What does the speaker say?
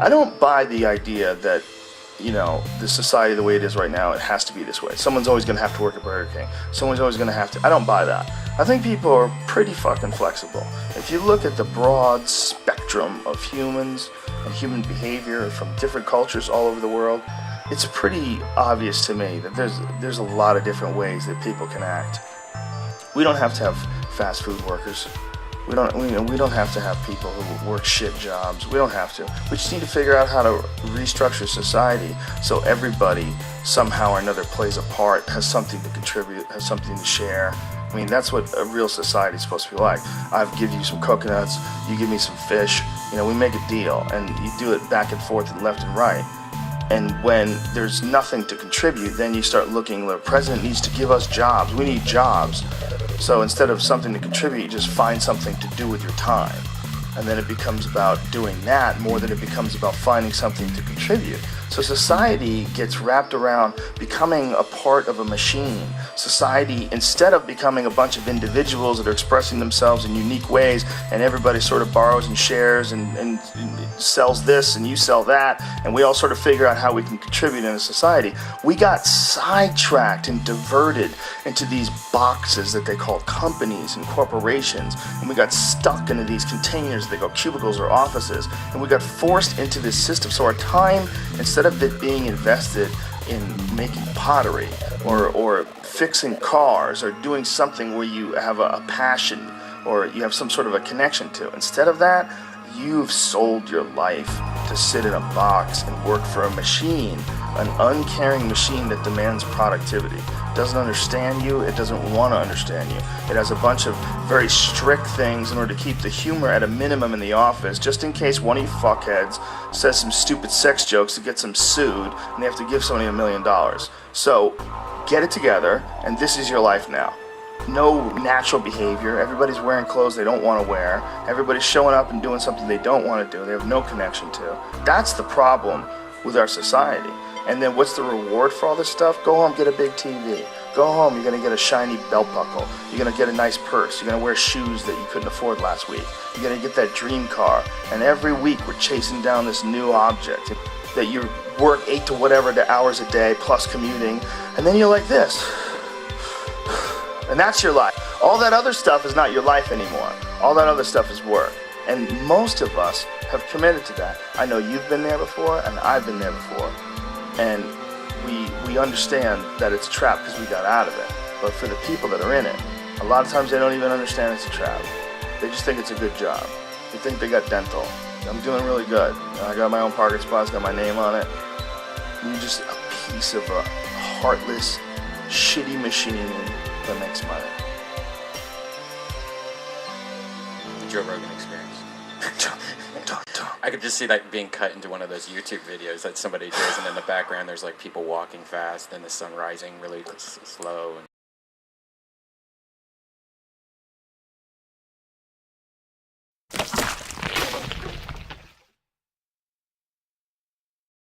I don't buy the idea that, you know, the society the way it is right now, it has to be this way. Someone's always going to have to work at Burger King. Someone's always going to have to. I don't buy that. I think people are pretty fucking flexible. If you look at the broad spectrum of humans and human behavior from different cultures all over the world, it's pretty obvious to me that there's a lot of different ways that people can act. We don't have to have fast food workers. We don't have to have people who work shit jobs. We don't have to. We just need to figure out how to restructure society so everybody somehow or another plays a part, has something to contribute, has something to share. I mean, that's what a real society is supposed to be like. I give you some coconuts, you give me some fish. You know, we make a deal, and you do it back and forth and left and right. And when there's nothing to contribute, then you start looking, the president needs to give us jobs. We need jobs. So instead of something to contribute, you just find something to do with your time. And then it becomes about doing that more than it becomes about finding something to contribute. So society gets wrapped around becoming a part of a machine. Society, instead of becoming a bunch of individuals that are expressing themselves in unique ways, and everybody sort of borrows and shares and sells this and you sell that, and we all sort of figure out how we can contribute in a society, we got sidetracked and diverted into these boxes that they call companies and corporations, and we got stuck into these containers, they go cubicles or offices, and we got forced into this system. So our time, instead of it being invested in making pottery or fixing cars or doing something where you have a passion or you have some sort of a connection to, instead of that, you've sold your life to sit in a box and work for a machine, an uncaring machine that demands productivity. It doesn't understand you, it doesn't want to understand you. It has a bunch of very strict things in order to keep the humor at a minimum in the office, just in case one of you fuckheads says some stupid sex jokes that gets them sued and they have to give somebody $1 million. So get it together, and this is your life now. No natural behavior. Everybody's wearing clothes they don't want to wear. Everybody's showing up and doing something they don't want to do, they have no connection to. That's the problem with our society. And then what's the reward for all this stuff? Go home, get a big TV. Go home, you're going to get a shiny belt buckle. You're going to get a nice purse. You're going to wear shoes that you couldn't afford last week. You're going to get that dream car. And every week we're chasing down this new object that you work 8 to whatever the hours a day plus commuting. And then you're like this. And that's your life. All that other stuff is not your life anymore. All that other stuff is work. And most of us have committed to that. I know you've been there before, and I've been there before. And we understand that it's a trap because we got out of it. But for the people that are in it, a lot of times they don't even understand it's a trap. They just think it's a good job. They think they got dental. I'm doing really good. I got my own parking spots, got my name on it. And you're just a piece of a heartless, shitty machine that makes money. The Joe Rogan experience. I could just see that being cut into one of those YouTube videos that somebody does, and in the background there's like people walking fast, then the sun rising really slow.